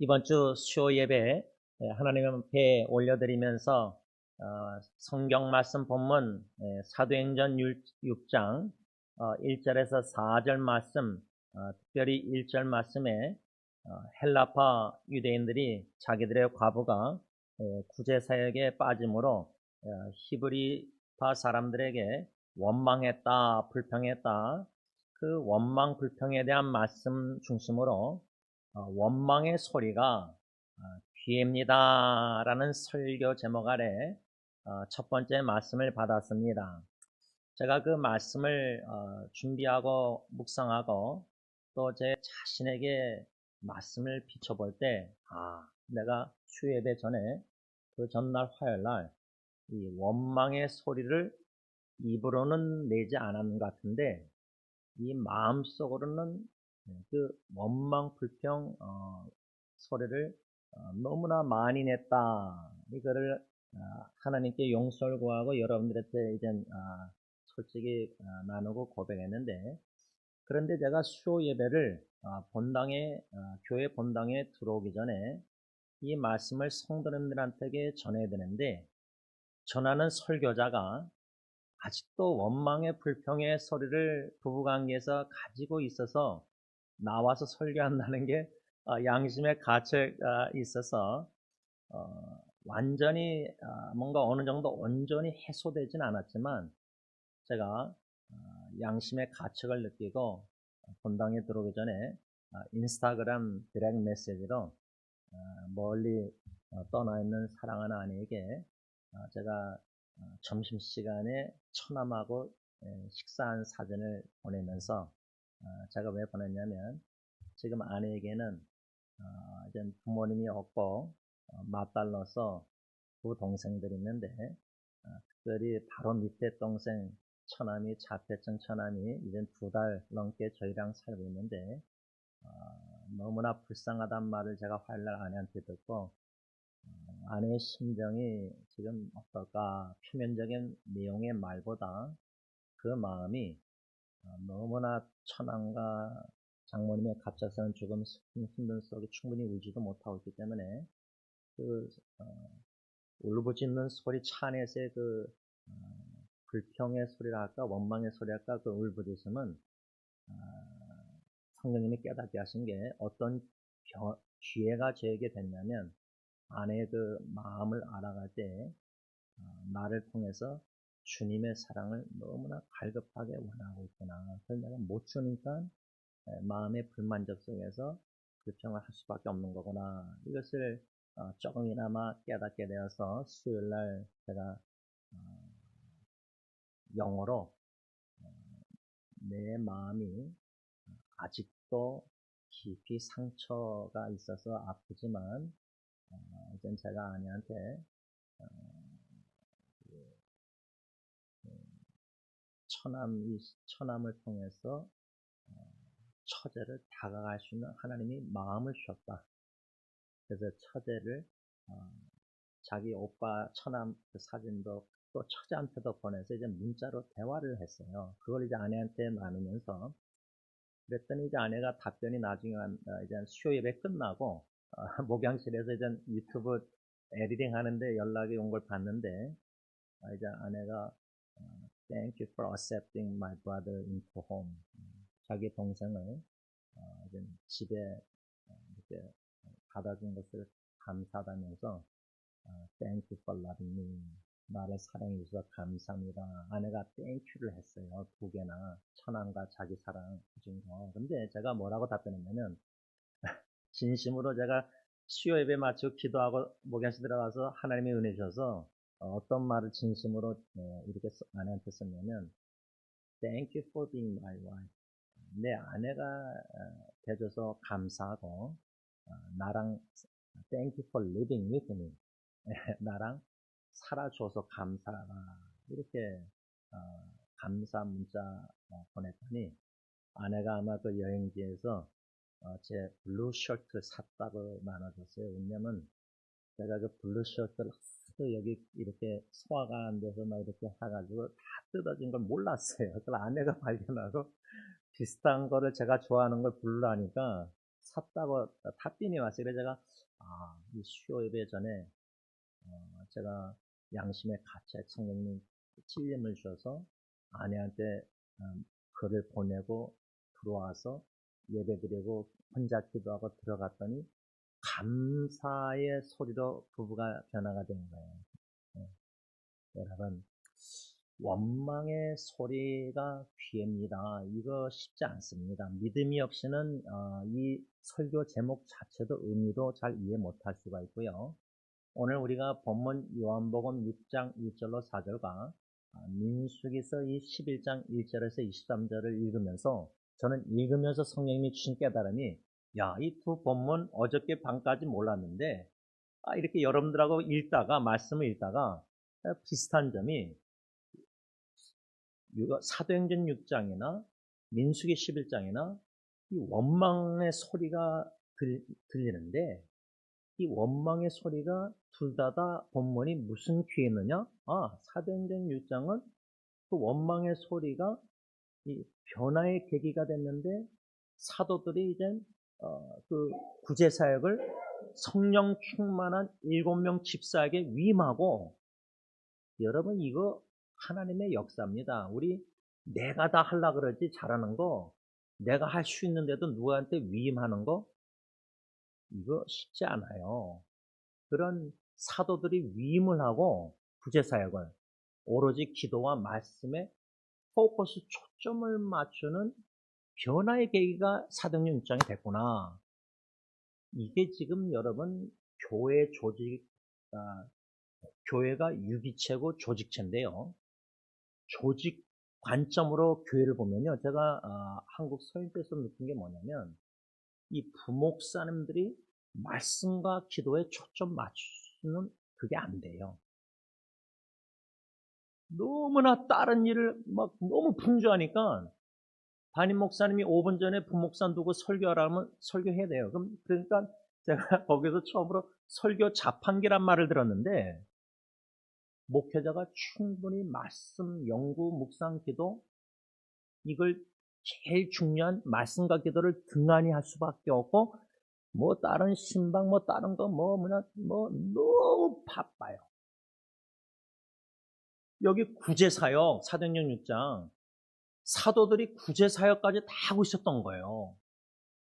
이번 주 수요 예배 하나님 앞에 올려드리면서 성경 말씀 본문 사도행전 6장 1절에서 4절 말씀, 특별히 1절 말씀에 헬라파 유대인들이 자기들의 과부가 구제사역에 빠짐으로 히브리파 사람들에게 원망했다, 불평했다. 그 원망, 불평에 대한 말씀 중심으로 원망의 소리가 귀입니다 라는 설교 제목 아래 첫 번째 말씀을 받았습니다. 제가 그 말씀을 준비하고 묵상하고 또 제 자신에게 말씀을 비춰볼 때 내가 수요예배 전에 그 전날 화요일날 이 원망의 소리를 입으로는 내지 않았는 것 같은데 이 마음속으로는 그 원망 불평 소리를 너무나 많이 냈다. 이거를 하나님께 용서를 구하고 여러분들한테 이제 솔직히 나누고 고백했는데, 그런데 제가 수요 예배를 본당에 교회 본당에 들어오기 전에 이 말씀을 성도님들한테 전해야 되는데, 전하는 설교자가 아직도 원망의 불평의 소리를 부부관계에서 가지고 있어서 나와서 설교한다는 게 양심의 가책가 있어서 완전히 뭔가 어느 정도 온전히 해소되진 않았지만, 제가 양심의 가책을 느끼고 본당에 들어오기 전에 인스타그램 디렉트 메시지로 멀리 떠나 있는 사랑하는 아내에게 제가 점심시간에 처남하고 식사한 사진을 보내면서 제가 왜 보냈냐면, 지금 아내에게는 이제 부모님이 없고 맏딸로서 두 동생들이 있는데, 특별히 바로 밑에 동생 처남이 자폐증 처남이 이제 2달 넘게 저희랑 살고 있는데 너무나 불쌍하단 말을 제가 화요일날 아내한테 듣고 아내의 심정이 지금 어떨까, 표면적인 내용의 말보다 그 마음이 너무나 처남과 장모님의 갑작스러운 죽음 힘든 속에 충분히 울지도 못하고 있기 때문에 그 울부짖는 소리, 차 안에서의 그 불평의 소리라 할까, 원망의 소리 할까, 그 울부짖음은 성령님이 깨닫게 하신 게 어떤 기회가 저에게 됐냐면, 아내의 그 마음을 알아갈 때 나를 통해서 주님의 사랑을 너무나 갈급하게 원하고 있구나. 그걸 내가 못 주니까 마음의 불만족 속에서 불평을 할 수밖에 없는 거구나. 이것을 조금이나마 깨닫게 되어서 수요일날 제가 영어로 내 마음이 아직도 깊이 상처가 있어서 아프지만 이젠 제가 아내한테 처남을 통해서 처제를 다가갈 수 있는 하나님이 마음을 주셨다. 그래서 처제를 자기 오빠 처남 그 사진도 또 처제한테도 보내서 이제 문자로 대화를 했어요. 그걸 이제 아내한테 나누면서 그랬더니 이제 아내가 답변이 나중에 이제 수요 예배 끝나고 목양실에서 이제 유튜브 에디팅 하는데 연락이 온 걸 봤는데 이제 아내가 Thank you for accepting my brother into home. 자기 동생을 이제 집에 이렇게 받아준 것을 감사하다면서 Thank you for loving me. 나를 사랑해 주셔서 감사합니다. 아내가 땡큐를 했어요. 2개나 처남과 자기 사랑 해준 거. 근데 제가 뭐라고 답변했냐면, 진심으로 제가 수요 예배 마치고 기도하고 목양실 들어가서 하나님의 은혜 주셔서 어떤 말을 진심으로 이렇게 아내한테 썼냐면, Thank you for being my wife. 내 아내가 돼줘서 감사하고 나랑 Thank you for living with me. 나랑 살아줘서 감사하다. 이렇게 감사 문자 보냈더니 아내가 아마 그 여행지에서 제 블루 셔츠를 샀다고 나눠줬어요. 왜냐면 제가 그 블루 셔츠를 하도 여기 이렇게 소화가 안 돼서 막 이렇게 해가지고 다 뜯어진 걸 몰랐어요. 그걸 아내가 발견하고 비슷한 거를 제가 좋아하는 걸 블루라니까 샀다고 탑빈이 왔어요. 그래서 제가 이 수요 예배 전에 제가 양심의 가책 성령님 찔림을 주셔서 아내한테 글을 보내고 들어와서 예배드리고 혼자 기도하고 들어갔더니 감사의 소리로 부부가 변화가 된 거예요. 네. 여러분, 원망의 소리가 귀합니다. 이거 쉽지 않습니다. 믿음이 없이는 이 설교 제목 자체도 의미도 잘 이해 못할 수가 있고요. 오늘 우리가 본문 요한복음 6장 1절로 4절과 민수기서 이 11장 1절에서 23절을 읽으면서 저는 읽으면서 성령님이 주신 깨달음이 이 두 본문 어저께 밤까지 몰랐는데 이렇게 여러분들하고 말씀을 읽다가 비슷한 점이 사도행전 6장이나 민수기 11장이나 이 원망의 소리가 들리는데 이 원망의 소리가 둘 다 본문이 무슨 귀에 있느냐? 사도행전 6장은 그 원망의 소리가 이 변화의 계기가 됐는데 사도들이 이제 그 구제사역을 성령 충만한 7명 집사에게 위임하고 여러분 이거 하나님의 역사입니다. 우리 내가 다 하려고 그러지 잘하는 거 내가 할 수 있는데도 누구한테 위임하는 거 이거 쉽지 않아요. 그런 사도들이 위임을 하고 구제사역을 오로지 기도와 말씀에 포커스 초점을 맞추는 변화의 계기가 사도행전 6장이 됐구나. 이게 지금 여러분 교회 조직, 교회가 유기체고 조직체인데요. 조직 관점으로 교회를 보면요. 제가 한국 서인교에서 느낀 게 뭐냐면 이 부목사님들이 말씀과 기도에 초점 맞추는 그게 안 돼요. 너무나 다른 일을 막 너무 분주하니까 담임 목사님이 5분 전에 부목사 두고 설교하라면 설교해야 돼요. 그러니까 제가 거기서 처음으로 설교 자판기란 말을 들었는데 목회자가 충분히 말씀, 연구, 묵상, 기도 이걸 제일 중요한 말씀과 기도를 등한히 할 수밖에 없고 뭐 다른 신방 뭐 다른 거 뭐 너무 바빠요. 여기 구제사역 사도행전 6장 사도들이 구제사역까지 다 하고 있었던 거예요.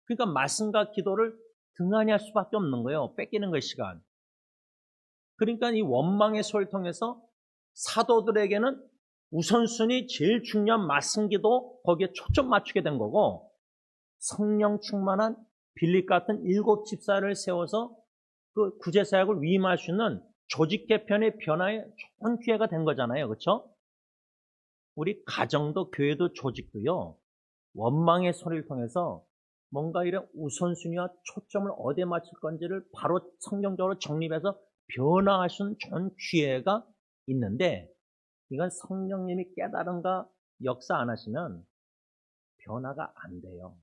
그러니까 말씀과 기도를 등한히 할 수밖에 없는 거예요. 뺏기는 거예요, 시간. 그러니까 이 원망의 소리를 통해서 사도들에게는 우선순위 제일 중요한 말씀 기도 거기에 초점 맞추게 된 거고 성령 충만한 빌립 같은 7 집사를 세워서 그 구제사역을 위임할 수 있는 조직 개편의 변화에 좋은 기회가 된 거잖아요. 그렇죠? 우리 가정도 교회도 조직도요. 원망의 소리를 통해서 뭔가 이런 우선순위와 초점을 어디에 맞출 건지를 바로 성경적으로 정립해서 변화할 수 있는 좋은 기회가 있는데 이건 성령님이 깨달음과 역사 안 하시면 변화가 안 돼요.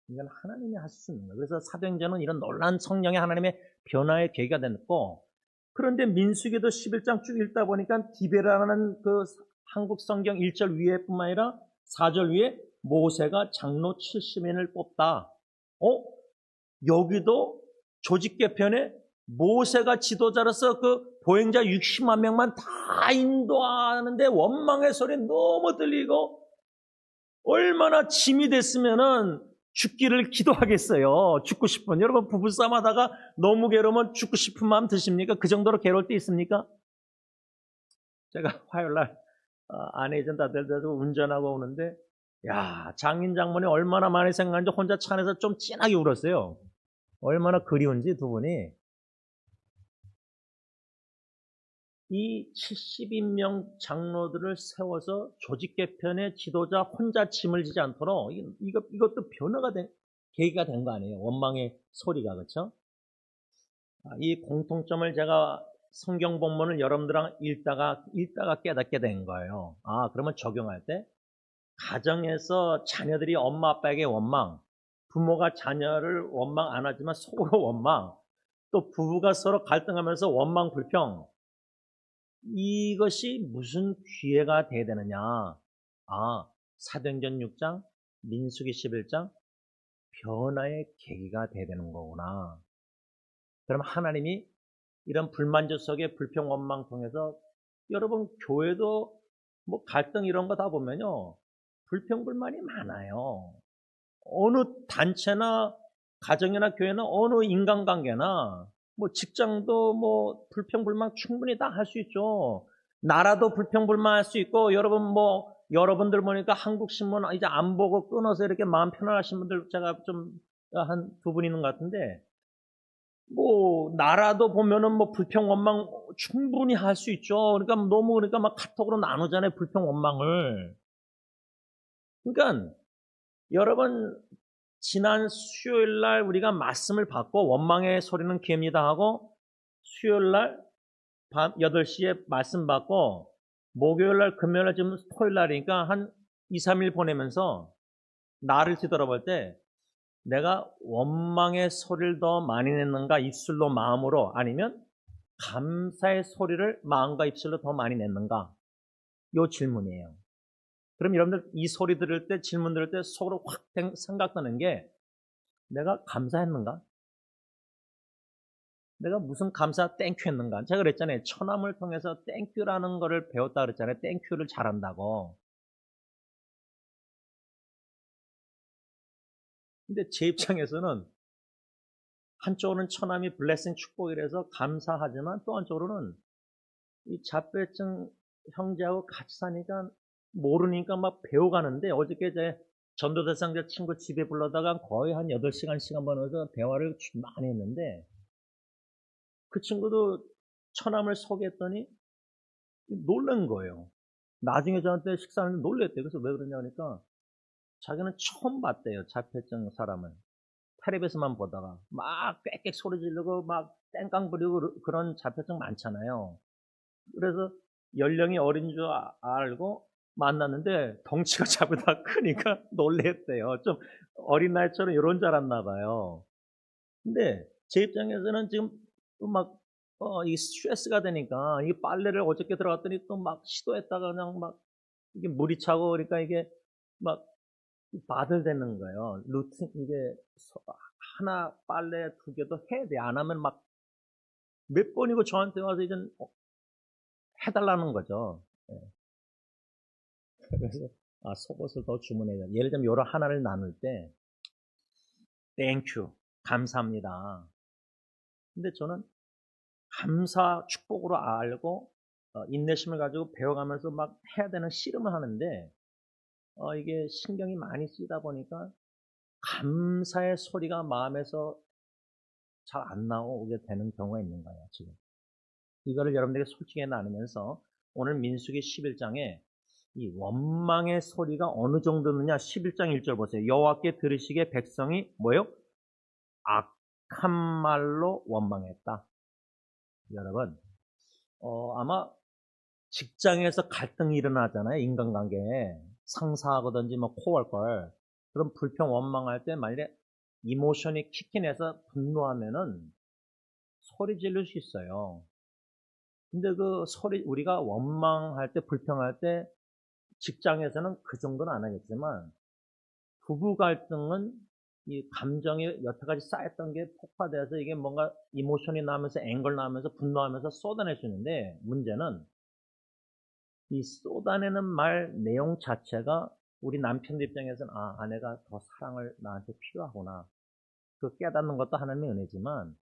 이건 하나님이 하실 수 있는 거예요. 그래서 사도행전은 이런 놀라운 성령의 하나님의 변화의 계기가 됐고 그런데 민수기도 11장 쭉 읽다 보니까 디베라는 그 한국 성경 1절 위에뿐만 아니라 4절 위에 모세가 장로 70인을 뽑다. 여기도 조직 개편에 모세가 지도자로서 그 보행자 60만 명만 다 인도하는데 원망의 소리 너무 들리고 얼마나 짐이 됐으면은 죽기를 기도하겠어요. 죽고 싶은. 여러분 부부싸움 하다가 너무 괴로우면 죽고 싶은 마음 드십니까? 그 정도로 괴로울 때 있습니까? 제가 화요일날 아내 이전 다 데리고 운전하고 오는데 장인 장모님 얼마나 많이 생각하는지 혼자 차 안에서 좀 진하게 울었어요. 얼마나 그리운지 두 분이. 이 70인명 장로들을 세워서 조직 개편의 지도자 혼자 짐을 지지 않도록 이것도 변화가 계기가 된 거 아니에요. 원망의 소리가. 그렇죠? 이 공통점을 제가 성경 본문을 여러분들랑 읽다가 깨닫게 된 거예요. 그러면 적용할 때 가정에서 자녀들이 엄마 아빠에게 원망, 부모가 자녀를 원망 안 하지만 속으로 원망, 또 부부가 서로 갈등하면서 원망 불평, 이것이 무슨 기회가 돼야 되느냐? 사도행전 6장, 민수기 11장 변화의 계기가 돼야 되는 거구나. 그럼 하나님이 이런 불만족 속에 불평 원망 통해서 여러분 교회도 뭐 갈등 이런 거 다 보면요. 불평 불만이 많아요. 어느 단체나 가정이나 교회나 어느 인간관계나 뭐 직장도 뭐 불평 불만 충분히 다 할 수 있죠. 나라도 불평 불만할 수 있고 여러분 뭐 여러분들 보니까 한국 신문 이제 안 보고 끊어서 이렇게 마음 편안하신 분들 제가 좀 한 두 분 있는 것 같은데 뭐 나라도 보면은 뭐 불평 원망 충분히 할 수 있죠. 그러니까 너무 그러니까 막 카톡으로 나누잖아요 불평 원망을. 그러니까 여러분 지난 수요일 날 우리가 말씀을 받고 원망의 소리는 깁니다 하고 수요일 날 밤 8시에 말씀 받고 목요일 날 금요일 날 지금 토요일 날이니까 한 2, 3일 보내면서 나를 뒤돌아볼 때 내가 원망의 소리를 더 많이 냈는가 입술로 마음으로 아니면 감사의 소리를 마음과 입술로 더 많이 냈는가? 요 질문이에요. 그럼 여러분들 이 소리 들을 때 질문 들을 때 속으로 확 생각나는 게 내가 감사했는가? 내가 무슨 감사 땡큐 했는가? 제가 그랬잖아요. 처남을 통해서 땡큐라는 거를 배웠다 그랬잖아요. 땡큐를 잘한다고. 근데 제 입장에서는 한쪽으로는 처남이 블레싱 축복이라서 감사하지만 또 한쪽으로는 이 자폐증 형제하고 같이 사니까 모르니까 막 배워가는데 어저께 제 전도 대상자 친구 집에 불러다가 거의 한 8시간 시간 보내서 대화를 많이 했는데 그 친구도 처남을 소개했더니 놀란 거예요. 나중에 저한테 식사하는데 놀랬대요. 그래서 왜 그러냐 하니까 자기는 처음 봤대요. 자폐증 사람을. 텔레비에서만 보다가 막 꽥꽥 소리 지르고 막 땡깡 부리고 그런 자폐증 많잖아요. 그래서 연령이 어린 줄 알고 만났는데 덩치가 자기보다 크니까 놀랬대요. 좀 어린 나이처럼 이런 줄 알았나 봐요. 근데 제 입장에서는 지금 막 이 스트레스가 되니까 이 빨래를 어저께 들어갔더니 또 막 시도했다가 그냥 막 이게 물이 차고 그러니까 이게 막 바들대는 거예요. 루틴 이게 하나 빨래 두 개도 해야 돼. 안 하면 막 몇 번이고 저한테 와서 이제 해달라는 거죠. 예. 그래서 속옷을 더 주문해야 돼. 예를 들면 요런 하나를 나눌 때 땡큐 감사합니다. 근데 저는 감사 축복으로 알고 인내심을 가지고 배워가면서 막 해야 되는 씨름을 하는데 이게 신경이 많이 쓰이다 보니까 감사의 소리가 마음에서 잘 안 나오게 되는 경우가 있는 거예요, 지금. 이거를 여러분들에게 솔직히 나누면서 오늘 민수기 11장에 이 원망의 소리가 어느 정도느냐 11장 1절 보세요. 여호와께 들으시기에 백성이 뭐예요? 악한 말로 원망했다. 여러분 아마 직장에서 갈등이 일어나잖아요. 인간관계에 상사하고든지 뭐 코월걸 그럼 불평 원망할 때 만약에 이모션이 킥인해서 분노하면은 소리 지를 수 있어요. 근데 그 소리 우리가 원망할 때 불평할 때 직장에서는 그 정도는 안 하겠지만 부부 갈등은 이 감정이 여태까지 쌓였던 게 폭발돼서 이게 뭔가 이모션이 나면서 앵글 나면서 분노하면서 쏟아낼 수 있는데 문제는 이 쏟아내는 말 내용 자체가 우리 남편 입장에서는 아내가 더 사랑을 나한테 필요하구나. 그 깨닫는 것도 하나님의 은혜지만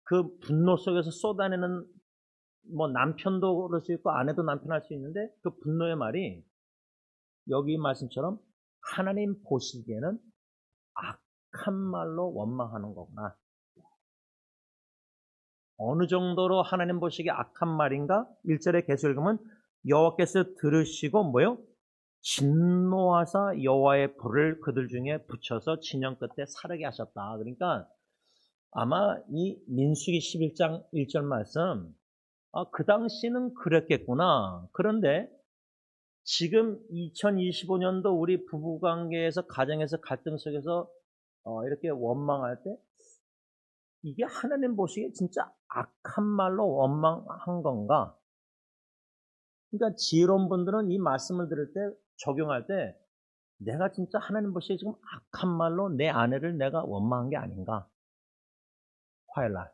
그 분노 속에서 쏟아내는 뭐 남편도 그럴 수 있고 아내도 남편 할 수 있는데 그 분노의 말이 여기 말씀처럼 하나님 보시기에는 악한 말로 원망하는 거구나. 어느 정도로 하나님 보시기에 악한 말인가? 1절에 계속 읽으면 여호와께서 들으시고 뭐요? 진노하사 여호와의 불을 그들 중에 붙여서 진영 끝에 사르게 하셨다. 그러니까 아마 이 민수기 11장 1절 말씀 그 당시는 그랬겠구나. 그런데 지금 2025년도 우리 부부관계에서 가정에서 갈등 속에서 이렇게 원망할 때 이게 하나님 보시기에 진짜 악한 말로 원망한 건가? 그러니까 지혜로운 분들은 이 말씀을 들을 때 적용할 때 내가 진짜 하나님 보시기에 지금 악한 말로 내 아내를 내가 원망한 게 아닌가? 화요일 날.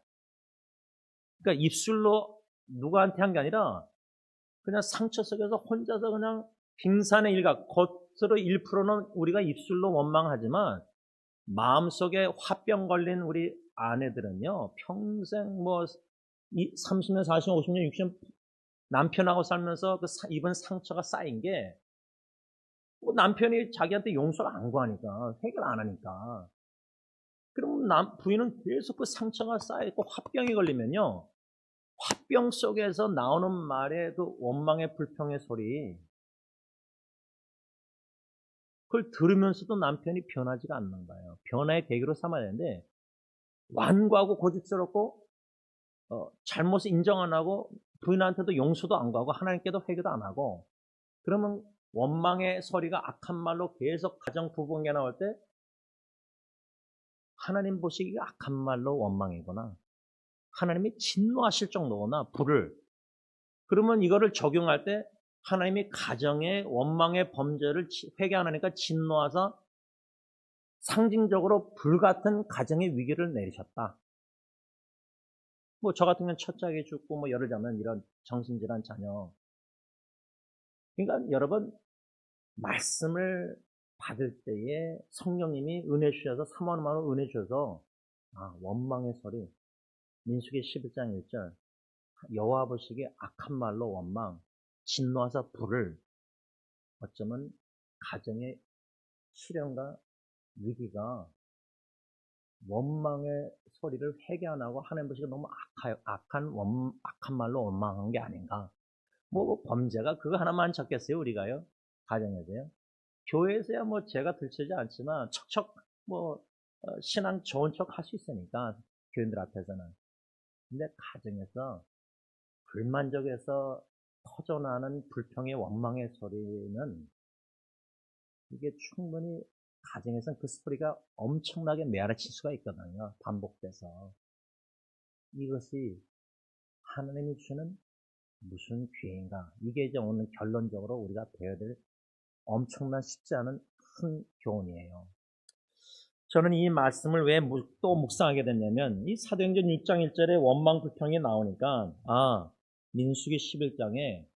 그러니까 입술로 누구한테 한 게 아니라 그냥 상처 속에서 혼자서 그냥 빙산의 일각, 겉으로 1%는 우리가 입술로 원망하지만 마음속에 화병 걸린 우리 아내들은요, 평생 뭐 30년, 40년, 50년, 60년 남편하고 살면서 그 입은 상처가 쌓인 게 뭐 남편이 자기한테 용서를 안 구하니까, 해결 안 하니까. 그럼 부인은 계속 그 상처가 쌓여있고 화병이 걸리면요, 화병 속에서 나오는 말의 그 원망의 불평의 소리, 그걸 들으면서도 남편이 변하지가 않는 거예요. 변화의 계기로 삼아야 되는데 완고하고 고집스럽고 잘못을 인정 안 하고 부인한테도 용서도 안 구하고 하나님께도 회개도 안 하고, 그러면 원망의 소리가 악한 말로 계속 가정 부부관계 나올 때 하나님 보시기가 악한 말로 원망이구나, 하나님이 진노하실 정도구나, 불을. 그러면 이거를 적용할 때 하나님이 가정의 원망의 범죄를 회개 안 하니까 진노하사 상징적으로 불같은 가정의 위기를 내리셨다. 뭐 저 같은 경우는 첫째가 죽고 뭐 예를 들면 이런 정신질환 자녀. 그러니까 여러분, 말씀을 받을 때에 성령님이 은혜 주셔서 사모하는 은혜 주셔서 원망의 소리, 민수기 11장 1절, 여호와 보시기에 악한 말로 원망, 진노하사 불을, 어쩌면 가정의 시련과 위기가 원망의 소리를 회개 안 하고 하나님 보시기에 너무 악한 말로 원망한 게 아닌가. 뭐 범죄가 그거 하나만 찾겠어요, 우리가요? 가정에서요. 교회에서야 뭐 죄가 들추지 않지만 척척 뭐 신앙 좋은 척 할 수 있으니까, 교인들 앞에서는. 근데 가정에서 불만족해서 터져나는 불평의 원망의 소리는, 이게 충분히 가정에서는 그 소리가 엄청나게 메아리칠 수가 있거든요. 반복돼서. 이것이 하나님이 주는 무슨 기회인가? 이게 이제 오늘 결론적으로 우리가 배워야 될 엄청난 쉽지 않은 큰 교훈이에요. 저는 이 말씀을 왜 또 묵상하게 됐냐면, 이 사도행전 6장 1절에 원망 불평이 나오니까, 민수기 11장에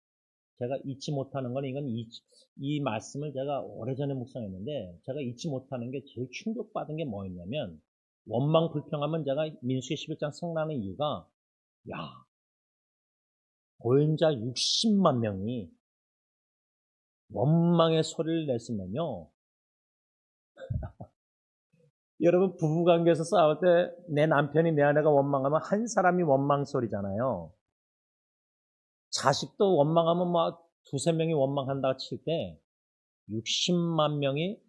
제가 잊지 못하는 건, 이 말씀을 제가 오래전에 묵상했는데 제가 잊지 못하는 게, 제일 충격받은 게 뭐였냐면, 원망 불평하면 제가 민수기 11장 생각나는 이유가, 보행자 60만 명이 원망의 소리를 냈으면요, 여러분, 부부관계에서 싸울 때 내 남편이 내 아내가 원망하면 한 사람이 원망 소리잖아요. 자식도 원망하면 막 두세 명이 원망한다 칠 때 60만 명이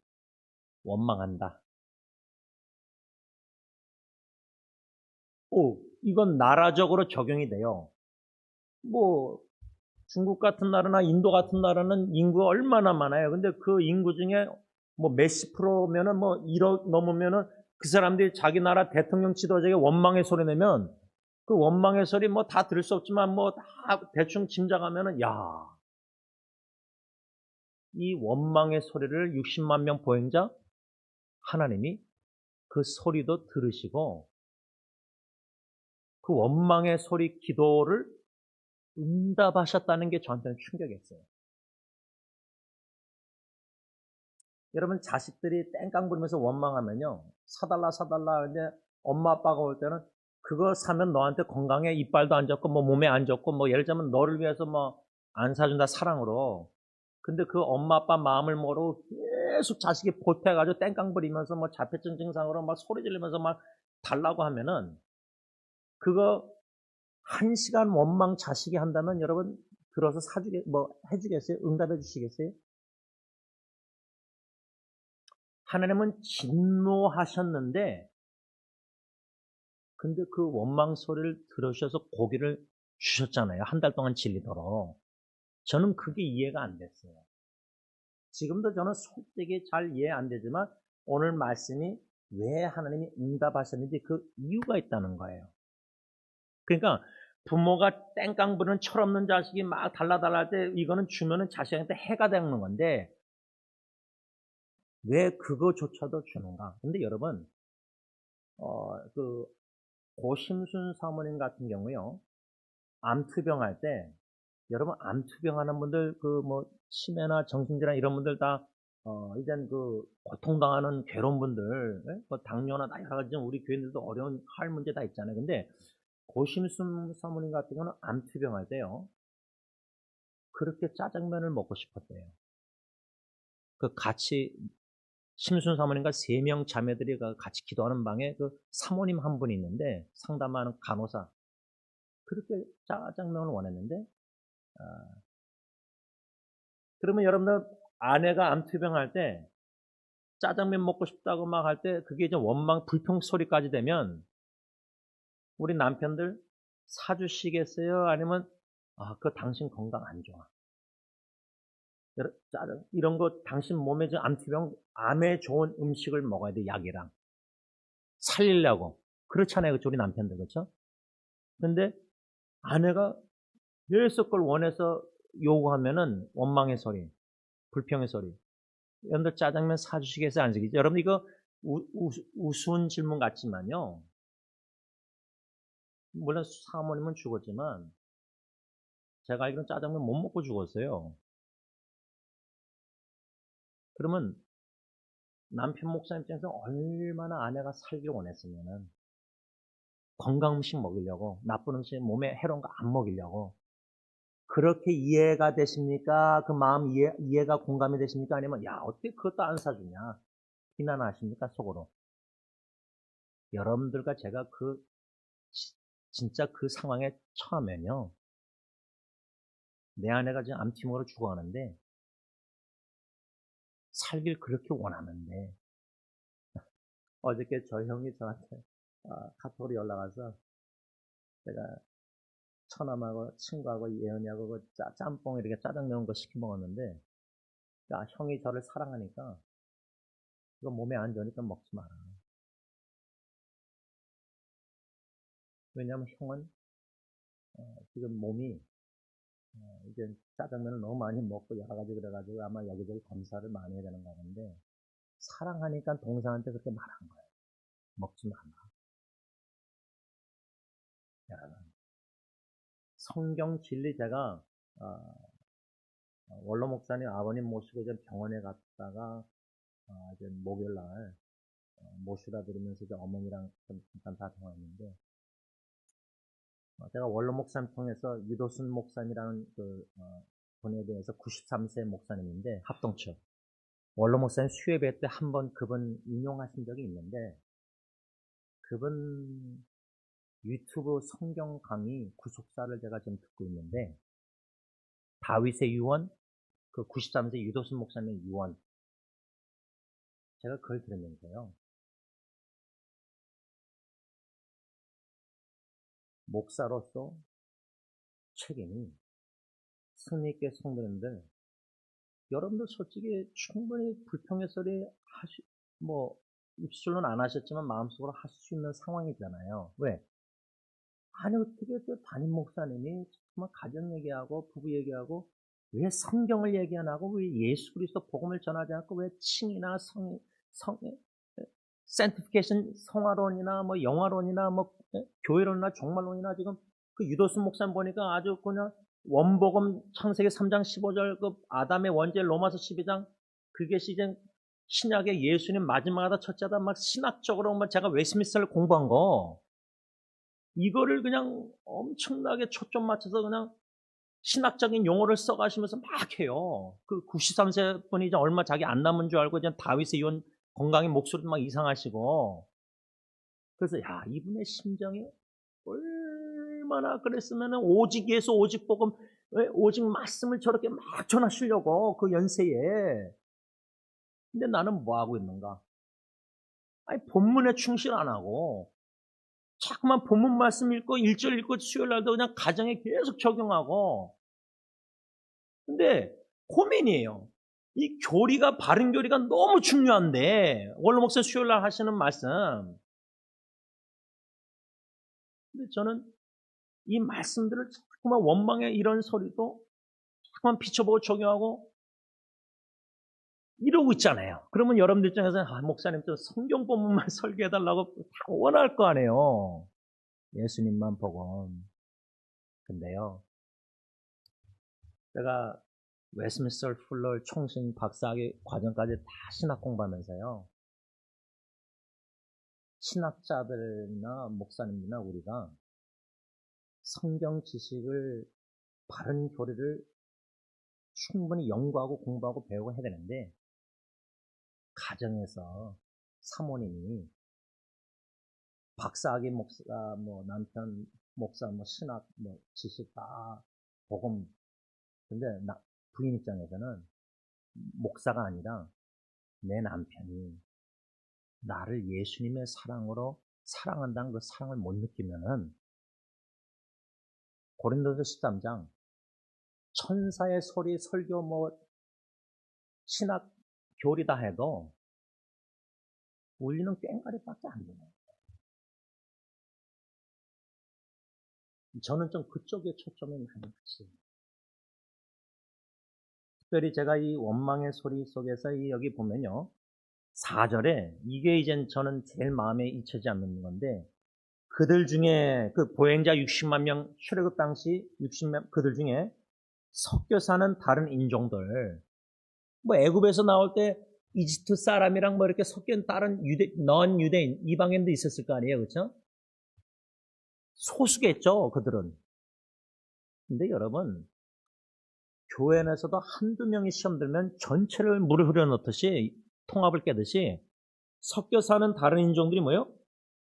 원망한다. 이건 나라적으로 적용이 돼요. 뭐 중국 같은 나라나 인도 같은 나라는 인구가 얼마나 많아요. 근데 그 인구 중에 뭐 몇십 프로면은 뭐 1억 넘으면은 그 사람들이 자기 나라 대통령 지도자에게 원망의 소리 내면, 그 원망의 소리 뭐 다 들을 수 없지만 뭐 다 대충 짐작하면은, 이 원망의 소리를 60만 명 보행자 하나님이 그 소리도 들으시고 그 원망의 소리 기도를 응답하셨다는 게 저한테는 충격이었어요. 여러분, 자식들이 땡깡 부리면서 원망하면요, 사달라 근데 엄마 아빠가 올 때는 그거 사면 너한테 건강에 이빨도 안 좋고 뭐 몸에 안 좋고 뭐 예를 들면 너를 위해서 뭐 안 사준다, 사랑으로. 근데 그 엄마 아빠 마음을 모르고 계속 자식이 보태가지고 땡깡 부리면서 뭐 자폐증 증상으로 막 소리 지르면서 막 달라고 하면은, 그거 1시간 원망 자식이 한다면 여러분 들어서 해주겠어요? 응답해 주시겠어요? 하나님은 진노하셨는데, 근데 그 원망 소리를 들으셔서 고기를 주셨잖아요. 한 달 동안 질리도록. 저는 그게 이해가 안 됐어요. 지금도 저는 솔직히 잘 이해 안 되지만 오늘 말씀이 왜 하나님이 응답하셨는지 그 이유가 있다는 거예요. 그러니까 부모가 땡깡 부르는 철없는 자식이 막 달라달라 할 때 이거는 주면은 자식한테 해가 되는 건데, 왜 그거조차도 주는가? 근데 여러분, 그 고심순 사모님 같은 경우요, 암투병 할 때, 여러분 암투병 하는 분들, 그 뭐 치매나 정신질환 이런 분들 다 이젠 그 고통당하는 괴로운 분들, 예? 뭐 당뇨나 여러 가지 우리 교인들도 어려운 할 문제 다 있잖아요. 근데 고심순 사모님 같은 경우는 암투병 할 때요, 그렇게 짜장면을 먹고 싶었대요. 그 같이 심순 사모님과 3명 자매들이 같이 기도하는 방에 그 사모님 한 분이 있는데, 상담하는 간호사, 그렇게 짜장면을 원했는데, 그러면 여러분들 아내가 암투병할 때 짜장면 먹고 싶다고 막 할 때 그게 이제 원망 불평 소리까지 되면 우리 남편들 사주시겠어요? 아니면 그 당신 건강 안 좋아. 이런 거 당신 몸에 좀 암투병, 암에 좋은 음식을 먹어야 돼, 약이랑. 살리려고. 그렇잖아요, 그쵸? 우리 남편들, 그렇죠? 근데 아내가 계속 그걸 원해서 요구하면은 원망의 소리, 불평의 소리. 여러분들 짜장면 사주시겠어요? 안 사주시겠어요? 여러분 이거 우스운 질문 같지만요. 물론 사모님은 죽었지만 제가 알기로는 짜장면 못 먹고 죽었어요. 그러면 남편 목사님 입장에서 얼마나 아내가 살기를 원했으면은 건강 음식 먹이려고, 나쁜 음식, 몸에 해로운 거 안 먹이려고. 그렇게 이해가 되십니까? 그 마음 이해가 공감이 되십니까? 아니면 야 어떻게 그것도 안 사주냐 비난하십니까 속으로? 여러분들과 제가 진짜 그 상황에 처하면요, 내 아내가 지금 암팀으로 죽어가는데 살길 그렇게 원하는데, 어저께 저 형이 저한테 카톡으로 연락 와서, 제가 처남하고 친구하고 예언이하고 그 짬뽕 이렇게 짜장 매운 거 시켜 먹었는데, 야 형이 저를 사랑하니까 이거 몸에 안 좋으니까 먹지 마라. 왜냐하면 형은 지금 몸이 이제 짜장면을 너무 많이 먹고 여러 가지 그래가지고 아마 여기저기 검사를 많이 해야 되는 거 같은데, 사랑하니까 동생한테 그렇게 말한 거예요. 먹지 마라. 여러분, 성경 진리 제가 원로 목사님 아버님 모시고 이제 병원에 갔다가 이제 목요일 날 모시다 드리면서 이제 어머니랑 잠깐 다 통화했는데, 제가 원로 목사님 통해서 유도순 목사님이라는 분에 대해서 93세 목사님인데 합동처 원로 목사님 수요예배 때 한 번 그분 인용하신 적이 있는데, 그분 유튜브 성경 강의 구속사를 제가 지금 듣고 있는데, 다윗의 유언, 그 93세 유도순 목사님 유언, 제가 그걸 들으면서요, 목사로서 책임이, 승리있게 성도님들, 여러분들 솔직히 충분히 불평의 소리 뭐 입술로는 안 하셨지만 마음속으로 하실 수 있는 상황이잖아요. 왜? 아니 어떻게 또 담임 목사님이 정말 가정 얘기하고 부부 얘기하고 왜 성경을 얘기 안 하고 왜 예수 그리스도 복음을 전하지 않고 왜 칭이나 성 센티피케이션 성화론이나 뭐 영화론이나 뭐 교회론이나 종말론이나, 지금 그 유도순 목사님 보니까 아주 그냥 원복음 창세기 3장 15절 그 아담의 원죄 로마서 12장, 그게 시즌 신약의 예수님 마지막하다 첫째다 막 신학적으로 막 제가 웨스민스터를 공부한 거, 이거를 그냥 엄청나게 초점 맞춰서 그냥 신학적인 용어를 써가시면서 막 해요. 그 93세 분이 이제 얼마 자기 안 남은 줄 알고 이제 다윗의 이혼 건강의 목소리도 막 이상하시고, 그래서 야 이분의 심정이 얼마나 그랬으면 오직 예수 오직 복음 오직 말씀을 저렇게 막 전하시려고 그 연세에. 근데 나는 뭐 하고 있는가? 아니 본문에 충실 안 하고 자꾸만 본문 말씀 읽고 1절 읽고 수요일 날도 그냥 가정에 계속 적용하고. 근데 고민이에요. 이 교리가, 바른 교리가 너무 중요한데, 원로 목사 수요일 날 하시는 말씀. 근데 저는 이 말씀들을 자꾸만 원망의 이런 소리도 자꾸만 비춰보고 적용하고, 이러고 있잖아요. 그러면 여러분들 입장에서는 목사님 좀 성경 본문만 설교해달라고 다 원할 거 아니에요. 예수님만 보건. 근데요, 제가 웨스민스터 풀러 총신 박사학위 과정까지 다 신학 공부하면서요, 신학자들이나 목사님이나 우리가 성경 지식을, 바른 교리를 충분히 연구하고 공부하고 배우고 해야 되는데, 가정에서 사모님이 박사학위 목사, 뭐 남편 목사, 뭐 신학, 뭐 지식 다 복음. 근데 부인 입장에서는 목사가 아니라 내 남편이 나를 예수님의 사랑으로 사랑한다는 그 사랑을 못 느끼면은, 고린도서 13장 천사의 소리, 설교, 뭐 신학 교리다 해도 우리는 꽹과리밖에 안 되네요. 저는 좀 그쪽에 초점이 많이 있지. 특별히 제가 이 원망의 소리 속에서 여기 보면요, 4절에 이게 이제 저는 제일 마음에 잊혀지지 않는 건데, 그들 중에 그 보행자 60만 명 출애굽 당시 60만 그들 중에 섞여 사는 다른 인종들, 뭐 애굽에서 나올 때 이집트 사람이랑 뭐 이렇게 섞인 다른 넌 유대인 이방인도 있었을 거 아니에요, 그렇죠? 소수겠죠, 그들은. 근데 여러분, 교회 안에서도 한두 명이 시험 들면 전체를 물을 흐려놓듯이, 통합을 깨듯이 섞여 사는 다른 인종들이 뭐예요?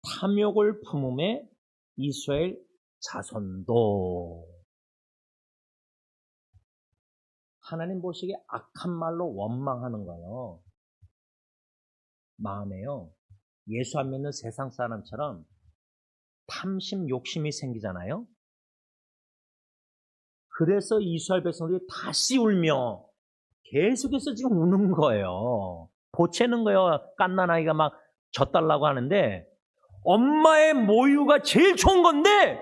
탐욕을 품음에 이스라엘 자손도. 하나님 보시기에 악한 말로 원망하는 거예요. 마음에요. 예수 안 믿는 세상 사람처럼 탐심, 욕심이 생기잖아요. 그래서 이스라엘 백성들이 다시 울며 계속해서 지금 우는 거예요. 보채는 거예요. 갓난아이가 막 젖달라고 하는데, 엄마의 모유가 제일 좋은 건데,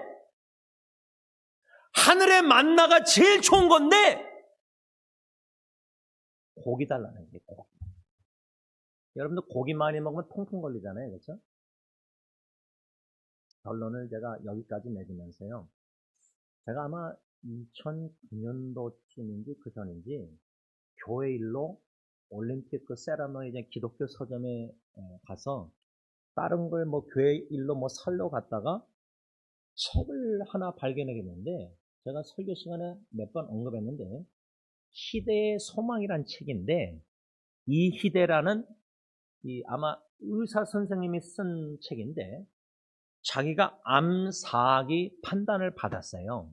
하늘의 만나가 제일 좋은 건데, 고기 달라는 게 고기. 여러분들 고기 많이 먹으면 통풍 걸리잖아요, 그렇죠? 결론을 제가 여기까지 내리면서요, 제가 아마 2009년도쯤인지 그 전인지 교회 일로 올림픽 그 세라머니 이제 기독교 서점에 가서 다른 걸 뭐 교회 일로 뭐 살러 갔다가 책을 하나 발견하게 됐는데, 제가 설교 시간에 몇 번 언급했는데, 희대의 소망이란 책인데, 이 희대라는 아마 의사 선생님이 쓴 책인데, 자기가 암 4기 판단을 받았어요.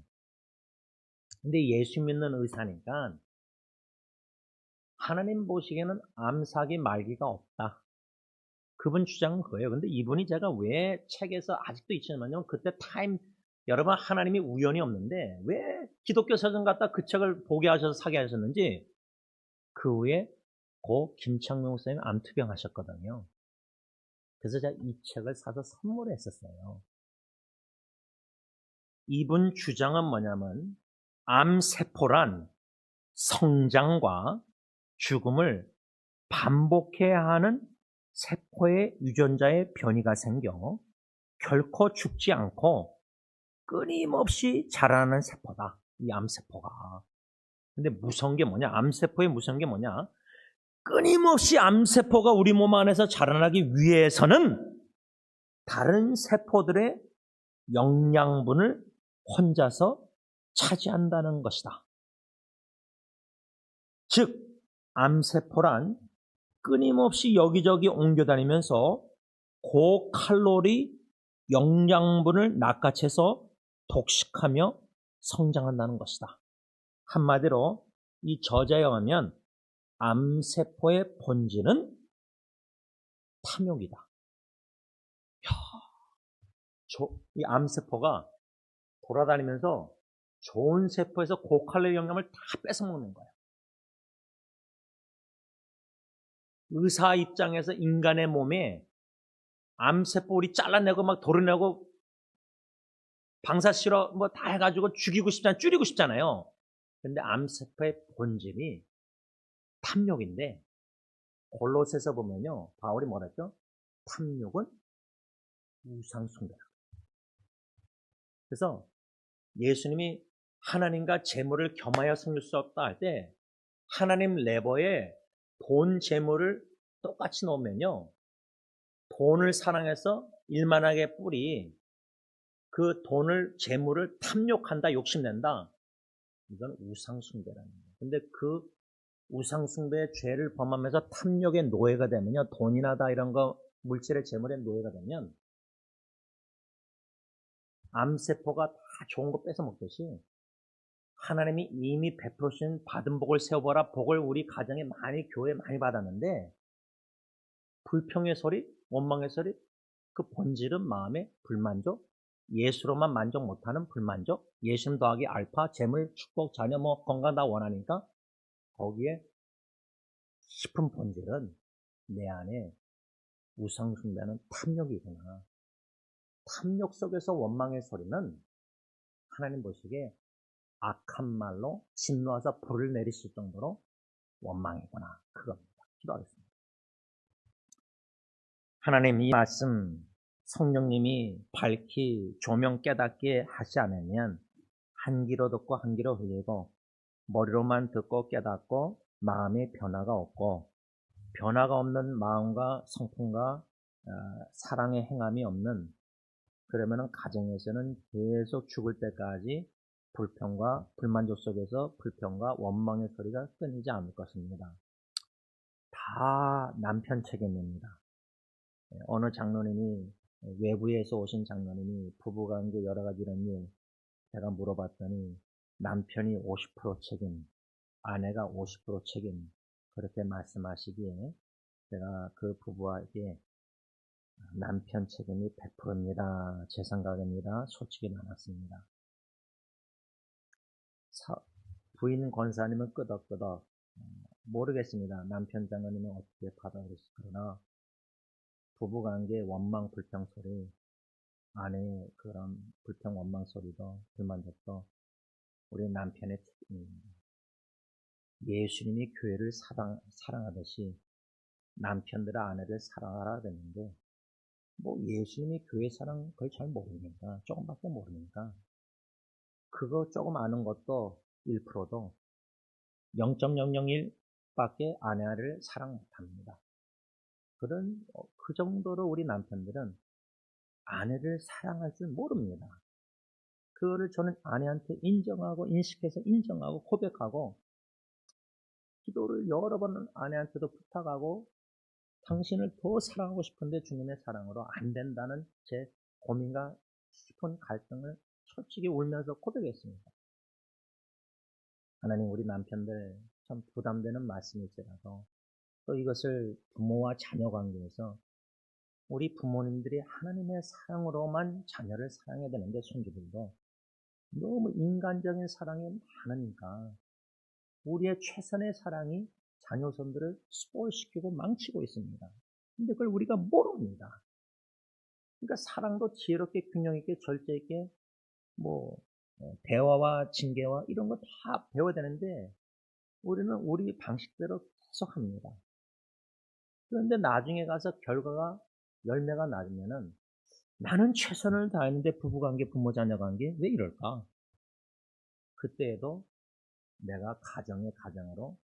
근데 예수 믿는 의사니까 하나님 보시기에는 암 4기 말기가 없다. 그분 주장은 그거예요. 근데 이분이 제가 왜 책에서 아직도 있지만요, 그때 타임, 여러분 하나님이 우연이 없는데 왜 기독교 서점 갖다 그 책을 보게 하셔서 사게 하셨는지, 그 후에 고 김창명 목사님 암투병 하셨거든요. 그래서 제가 이 책을 사서 선물했었어요. 이분 주장은 뭐냐면, 암세포란 성장과 죽음을 반복해야 하는 세포의 유전자의 변이가 생겨 결코 죽지 않고 끊임없이 자라나는 세포다, 이 암세포가. 근데 무서운 게 뭐냐, 암세포의 무서운 게 뭐냐, 끊임없이 암세포가 우리 몸 안에서 자라나기 위해서는 다른 세포들의 영양분을 혼자서 차지한다는 것이다. 즉, 암세포란 끊임없이 여기저기 옮겨다니면서 고칼로리 영양분을 낚아채서 독식하며 성장한다는 것이다. 한마디로 이 저자에 의하면 암세포의 본질은 탐욕이다. 이 암세포가 돌아다니면서 좋은 세포에서 고칼로리 영양을 다 뺏어먹는 거예요. 의사 입장에서 인간의 몸에 암세포 우리 잘라내고 막 도려내고 방사실어 뭐 다 해가지고 죽이고 싶잖아요. 줄이고 싶잖아요. 근데 암세포의 본질이 탐욕인데, 골로새서 보면요, 바울이 뭐라 했죠? 탐욕은 우상숭배다. 그래서 예수님이 하나님과 재물을 겸하여 섬길 수 없다 할 때 하나님 레버에 돈 재물을 똑같이 놓으면요, 돈을 사랑해서 일만하게 뿌리 그 돈을 재물을 탐욕한다, 욕심낸다. 이건 우상숭배라는 거예요. 근데 그 우상숭배의 죄를 범하면서 탐욕의 노예가 되면요, 돈이나 이런 거 물질의 재물의 노예가 되면 암세포가 다 좋은 거 뺏어 먹듯이 하나님이 이미 베푸신 받은 복을 세워보라. 복을 우리 가정에 많이, 교회에 많이 받았는데 불평의 소리, 원망의 소리, 그 본질은 마음의 불만족, 예수로만 만족 못하는 불만족, 예수님 더하기 알파, 재물, 축복, 자녀, 건강 다 원하니까 거기에 깊은 본질은 내 안에 우상숭배는 탐욕이구나. 탐욕 속에서 원망의 소리는 하나님 보시기에 악한 말로 진노하사 불을 내리실 정도로 원망이구나. 그겁니다. 기도하겠습니다. 하나님, 이 말씀 성령님이 밝히 조명 깨닫게 하지 않으면 한 귀로 듣고 한 귀로 흘리고 머리로만 듣고 깨닫고 마음의 변화가 없고 변화가 없는 마음과 성품과 사랑의 행함이 없는, 그러면은 가정에서는 계속 죽을 때까지 불평과 불만족 속에서 불평과 원망의 소리가 끊이지 않을 것입니다. 다 남편 책임입니다. 어느 장로님이, 외부에서 오신 장로님이 부부관계 여러 가지 이런 일 제가 물어봤더니 남편이 50% 책임, 아내가 50% 책임, 그렇게 말씀하시기에 제가 그 부부에게 남편 책임이 100%입니다. 제 생각입니다. 솔직히 나눴습니다. 부인 권사님은 끄덕끄덕 모르겠습니다. 남편 장로님은 어떻게 받아들였을까. 부부관계 원망 불평 소리, 아내의 그런 불평 원망 소리도 불만족도 우리 남편의 책임입니다. 예수님이 교회를 사랑하듯이 남편들의 아내를 사랑하라 그랬는데 예수님이 교회 사랑 그걸 잘 모르니까, 조금밖에 모르니까 그거 조금 아는 것도 1%도 0.001밖에 아내를 사랑 못합니다. 그 정도로 우리 남편들은 아내를 사랑할 줄 모릅니다. 그거를 저는 아내한테 인정하고 인식해서 인정하고 고백하고 기도를 여러 번 아내한테도 부탁하고 당신을 더 사랑하고 싶은데 주님의 사랑으로 안 된다는 제 고민과 깊은 갈등을 솔직히 울면서 고백했습니다. 하나님, 우리 남편들 참 부담되는 말씀일지라도 또 이것을 부모와 자녀 관계에서 우리 부모님들이 하나님의 사랑으로만 자녀를 사랑해야 되는데 손주들도 너무 인간적인 사랑이 많으니까 우리의 최선의 사랑이 자녀손들을 스포일시키고 망치고 있습니다. 근데 그걸 우리가 모릅니다. 그러니까 사랑도 지혜롭게 균형 있게 절제 있게 대화와 징계와 이런 거 다 배워야 되는데 우리는 우리 방식대로 계속 합니다. 그런데 나중에 가서 결과가 열매가 낮으면은 나는 최선을 다했는데 부부관계, 부모자녀관계 왜 이럴까? 그때에도 내가 가정으로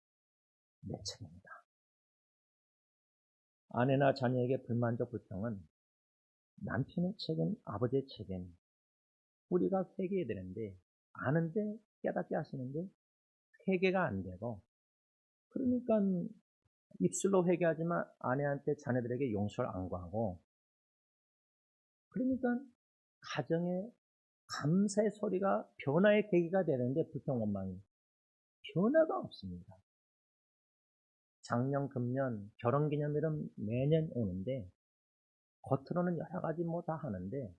내 책임이다. 아내나 자녀에게 불만족 불평은 남편의 책임, 아버지의 책임. 우리가 회개해야 되는데 아는데 깨닫게 하시는데 회개가 안 되고, 그러니까 입술로 회개하지만 아내한테 자녀들에게 용서를 안 구하고, 그러니까 가정에 감사의 소리가 변화의 계기가 되는데 불평 원망이 변화가 없습니다. 작년, 금년, 결혼기념일은 매년 오는데 겉으로는 여러 가지 다 하는데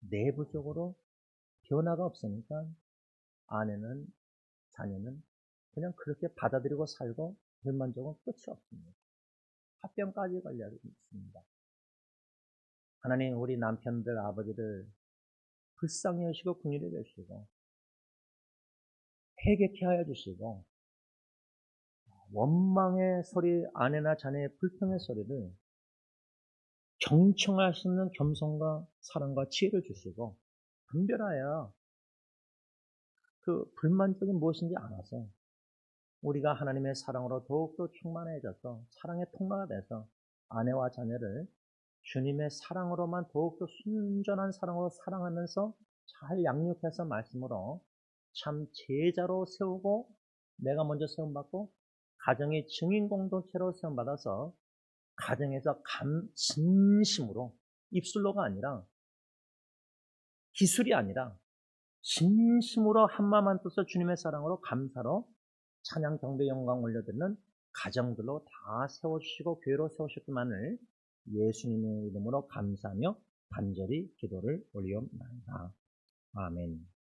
내부적으로 변화가 없으니까 아내는, 자녀는 그냥 그렇게 받아들이고 살고 불만족은 끝이 없습니다. 화병까지 걸려 있습니다. 하나님, 우리 남편들, 아버지들 불쌍히 여시고 긍휼히 여시고 회개케 하여 주시고 원망의 소리, 아내나 자녀의 불평의 소리를 경청할 수 있는 겸손과 사랑과 지혜를 주시고 분별하여 그 불만족이 무엇인지 알아서 우리가 하나님의 사랑으로 더욱더 충만해져서 사랑의 통로가 돼서 아내와 자녀를 주님의 사랑으로만 더욱더 순전한 사랑으로 사랑하면서 잘 양육해서 말씀으로 참 제자로 세우고 내가 먼저 세움받고 가정의 증인 공동체로 세움받아서 가정에서 진심으로 입술로가 아니라 기술이 아니라 진심으로 한마음 한뜻으로 주님의 사랑으로 감사로 찬양 경배 영광 올려드리는 가정들로 다 세워주시고 교회로 세우셨기만을 예수님의 이름으로 감사하며 간절히 기도를 올리옵나이다. 아멘.